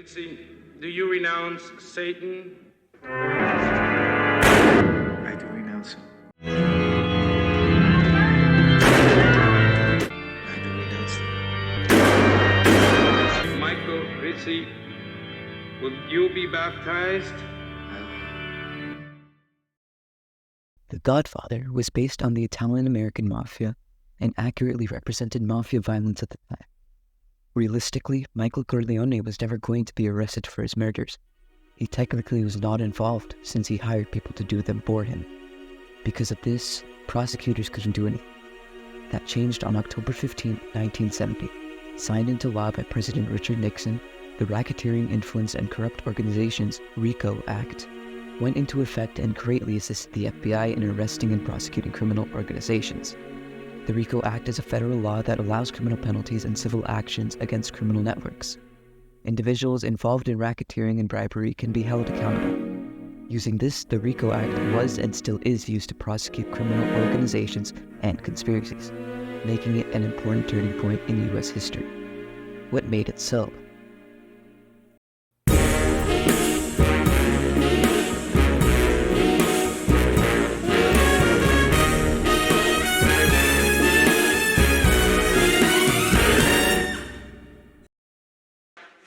Rizzi, do you renounce Satan? I do renounce him. I do renounce him. Michael Rizzi, will you be baptized? The Godfather was based on the Italian-American mafia and accurately represented mafia violence at the time. Realistically, Michael Corleone was never going to be arrested for his murders. He technically was not involved since he hired people to do them for him. Because of this, prosecutors couldn't do anything. That changed on October 15, 1970. Signed into law by President Richard Nixon, the Racketeering, Influence, and Corrupt Organizations RICO Act went into effect and greatly assisted the FBI in arresting and prosecuting criminal organizations. The RICO Act is a federal law that allows criminal penalties and civil actions against criminal networks. Individuals involved in racketeering and bribery can be held accountable. Using this, the RICO Act was and still is used to prosecute criminal organizations and conspiracies, making it an important turning point in U.S. history. What made it so?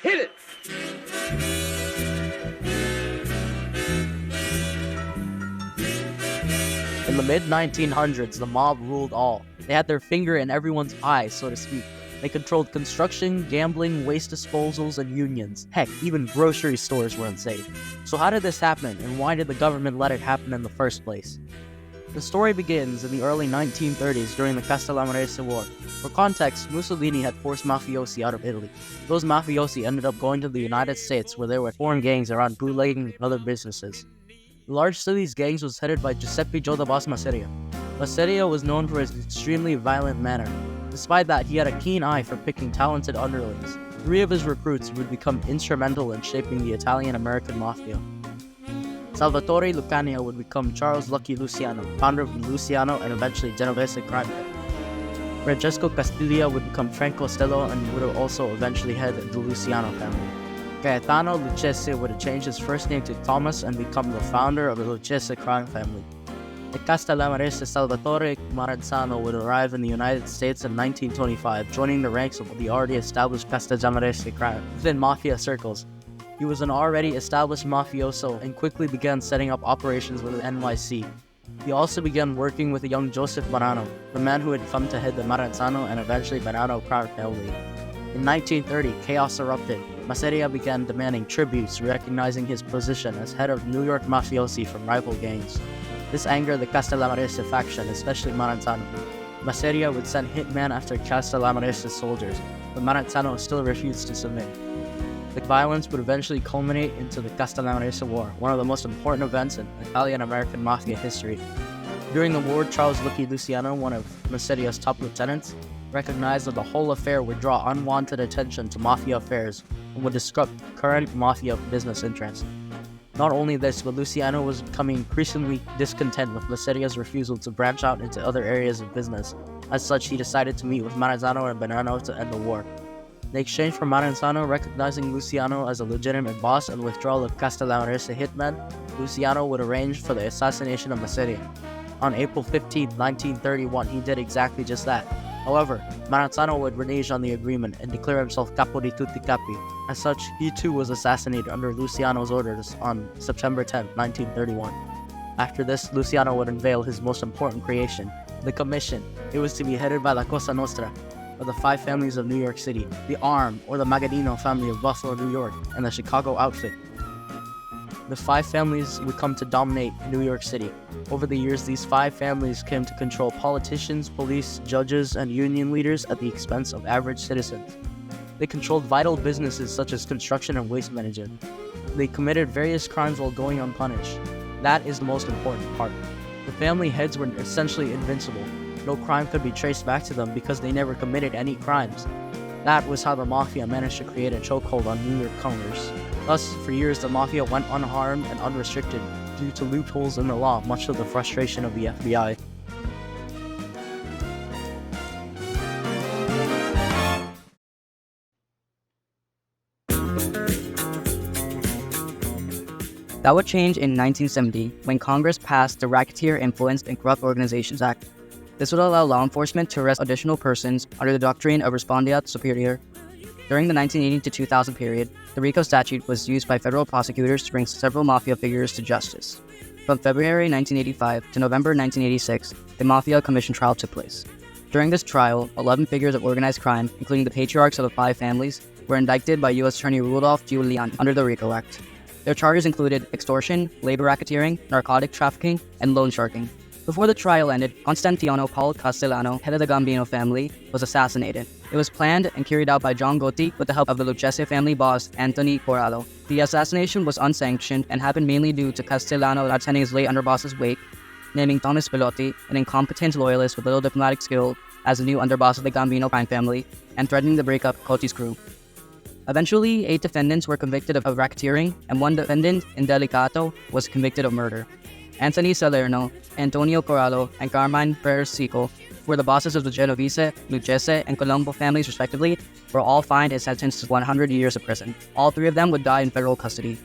Hit it! In the mid-1900s, the mob ruled all. They had their finger in everyone's eye, so to speak. They controlled construction, gambling, waste disposals, and unions. Heck, even grocery stores were unsafe. So how did this happen, and why did the government let it happen in the first place? The story begins in the early 1930s during the Castellamarese War. For context, Mussolini had forced mafiosi out of Italy. Those mafiosi ended up going to the United States, where there were foreign gangs around bootlegging and other businesses. The largest of these gangs was headed by Giuseppe Joe the Boss Masseria. Masseria was known for his extremely violent manner. Despite that, he had a keen eye for picking talented underlings. 3 of his recruits would become instrumental in shaping the Italian-American mafia. Salvatore Lucania would become Charles Lucky Luciano, founder of the Luciano and eventually Genovese crime family. Francesco Castiglia would become Frank Costello and would also eventually head the Luciano family. Gaetano Lucchese would change his first name to Thomas and become the founder of the Lucchese crime family. The Castellamarese Salvatore Maranzano would arrive in the United States in 1925, joining the ranks of the already established Castellamarese crime within mafia circles. He was an already established mafioso and quickly began setting up operations with the NYC. He also began working with the young Joseph Marano, the man who had come to head the Maranzano and eventually Marano crime family. In 1930, chaos erupted. Masseria began demanding tributes, recognizing his position as head of New York mafiosi from rival gangs. This angered the Castellamarese faction, especially Maranzano. Masseria would send hitmen after Castellamarese soldiers, but Maranzano still refused to submit. The violence would eventually culminate into the Castellamarese War, one of the most important events in Italian-American mafia history. During the war, Charles Lucky Luciano, one of Masseria's top lieutenants, recognized that the whole affair would draw unwanted attention to mafia affairs and would disrupt current mafia business interests. Not only this, but Luciano was becoming increasingly discontent with Masseria's refusal to branch out into other areas of business. As such, he decided to meet with Maranzano and Bonanno to end the war. In exchange for Maranzano recognizing Luciano as a legitimate boss and withdrawal of Castellamarese hitmen, Luciano would arrange for the assassination of Masseria. On April 15, 1931, he did exactly just that. However, Maranzano would renege on the agreement and declare himself capo di tutti capi. As such, he too was assassinated under Luciano's orders on September 10, 1931. After this, Luciano would unveil his most important creation, the Commission. It was to be headed by La Cosa Nostra, or the 5 families of New York City, the Arm, or the Magadino family of Buffalo, New York, and the Chicago Outfit. The 5 families would come to dominate New York City. Over the years, these 5 families came to control politicians, police, judges, and union leaders at the expense of average citizens. They controlled vital businesses such as construction and waste management. They committed various crimes while going unpunished. That is the most important part. The family heads were essentially invincible. No crime could be traced back to them because they never committed any crimes. That was how the Mafia managed to create a chokehold on New York commerce. Thus, for years, the Mafia went unharmed and unrestricted due to loopholes in the law, much to the frustration of the FBI. That would change in 1970 when Congress passed the Racketeer Influenced and Corrupt Organizations Act. This would allow law enforcement to arrest additional persons under the doctrine of respondeat superior. During the 1980 to 2000 period, the RICO statute was used by federal prosecutors to bring several mafia figures to justice. From February 1985 to November 1986, the Mafia Commission trial took place. During this trial, 11 figures of organized crime, including the patriarchs of the 5 families, were indicted by U.S. Attorney Rudolph Giuliani under the RICO Act. Their charges included extortion, labor racketeering, narcotic trafficking, and loan sharking. Before the trial ended, Constantino Paul Castellano, head of the Gambino family, was assassinated. It was planned and carried out by John Gotti with the help of the Lucchese family boss, Anthony Corrado. The assassination was unsanctioned and happened mainly due to Castellano attending his late underboss's wake, naming Thomas Bellotti, an incompetent loyalist with little diplomatic skill, as the new underboss of the Gambino crime family, and threatening to break up Gotti's crew. Eventually, 8 defendants were convicted of racketeering, and 1 defendant, Indelicato, was convicted of murder. Anthony Salerno, Antonio Corrado, and Carmine Persico, who were the bosses of the Genovese, Lucchese, and Colombo families respectively, were all fined and sentenced to 100 years of prison. All 3 of them would die in federal custody.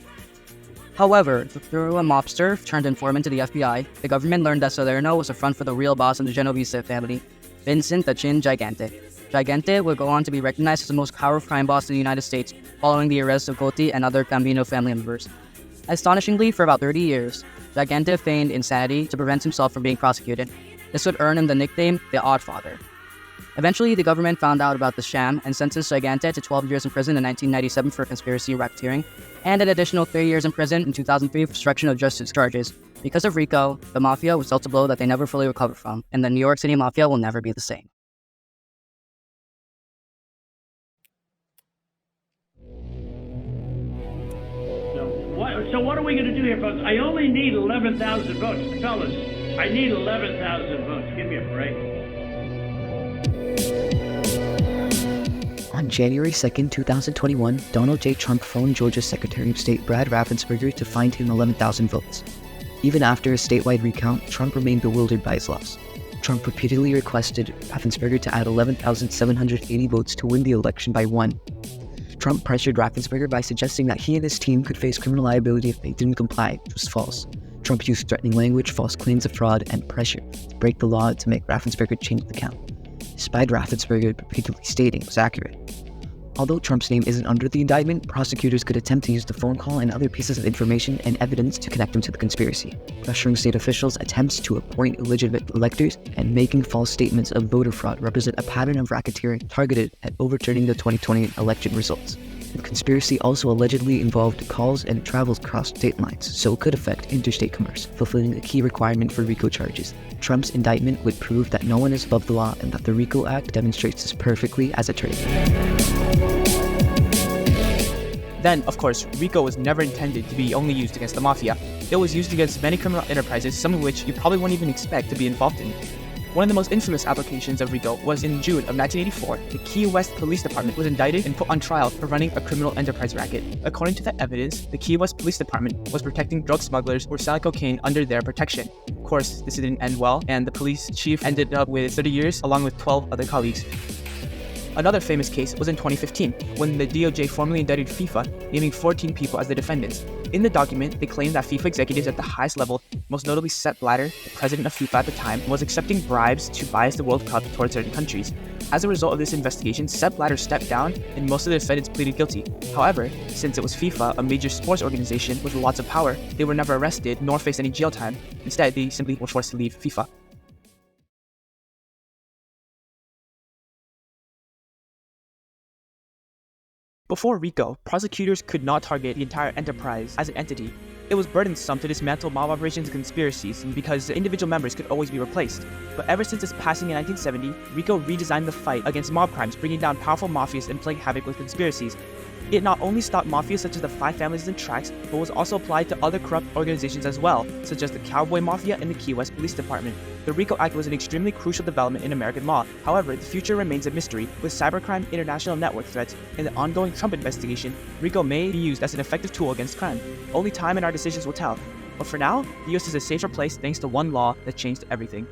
However, through a mobster turned informant to the FBI, the government learned that Salerno was a front for the real boss of the Genovese family, Vincent the Chin Gigante. Gigante would go on to be recognized as the most powerful crime boss in the United States, following the arrest of Gotti and other Gambino family members. Astonishingly, for about 30 years, Gigante feigned insanity to prevent himself from being prosecuted. This would earn him the nickname the Oddfather. Eventually, the government found out about the sham and sentenced Gigante to 12 years in prison in 1997 for conspiracy and racketeering, and an additional 3 years in prison in 2003 for obstruction of justice charges. Because of RICO, the Mafia was dealt a blow that they never fully recovered from, and the New York City Mafia will never be the same. So what are we going to do here, folks? I only need 11,000 votes. Fellas, I need 11,000 votes. Give me a break. On January 2nd, 2021, Donald J. Trump phoned Georgia's Secretary of State Brad Raffensperger to find him 11,000 votes. Even after a statewide recount, Trump remained bewildered by his loss. Trump repeatedly requested Raffensperger to add 11,780 votes to win the election by 1. Trump pressured Raffensperger by suggesting that he and his team could face criminal liability if they didn't comply, which was false. Trump used threatening language, false claims of fraud, and pressure to break the law to make Raffensperger change the count, despite Raffensperger repeatedly stating it was accurate. Although Trump's name isn't under the indictment, prosecutors could attempt to use the phone call and other pieces of information and evidence to connect him to the conspiracy, pressuring state officials' attempts to appoint illegitimate electors and making false statements of voter fraud represent a pattern of racketeering targeted at overturning the 2020 election results. The conspiracy also allegedly involved calls and travels across state lines, so it could affect interstate commerce, fulfilling a key requirement for RICO charges. Trump's indictment would prove that no one is above the law and that the RICO Act demonstrates this perfectly as a turning point. Then, of course, RICO was never intended to be only used against the Mafia. It was used against many criminal enterprises, some of which you probably won't even expect to be involved in. One of the most infamous applications of RICO was in June of 1984. The Key West Police Department was indicted and put on trial for running a criminal enterprise racket. According to the evidence, the Key West Police Department was protecting drug smugglers who were selling cocaine under their protection. Of course, this didn't end well, and the police chief ended up with 30 years along with 12 other colleagues. Another famous case was in 2015, when the DOJ formally indicted FIFA, naming 14 people as the defendants. In the document, they claimed that FIFA executives at the highest level, most notably Sepp Blatter, the president of FIFA at the time, was accepting bribes to bias the World Cup towards certain countries. As a result of this investigation, Sepp Blatter stepped down and most of the defendants pleaded guilty. However, since it was FIFA, a major sports organization with lots of power, they were never arrested nor faced any jail time. Instead, they simply were forced to leave FIFA. Before RICO, prosecutors could not target the entire enterprise as an entity. It was burdensome to dismantle mob operations and conspiracies because individual members could always be replaced. But ever since its passing in 1970, RICO redesigned the fight against mob crimes, bringing down powerful mafias and playing havoc with conspiracies. It not only stopped mafias such as the Five Families and Tracks, but was also applied to other corrupt organizations as well, such as the Cowboy Mafia and the Key West Police Department. The RICO Act was an extremely crucial development in American law. However, the future remains a mystery. With cybercrime, international network threats, and the ongoing Trump investigation, RICO may be used as an effective tool against crime. Only time and our decisions will tell. But for now, the US is a safer place thanks to one law that changed everything.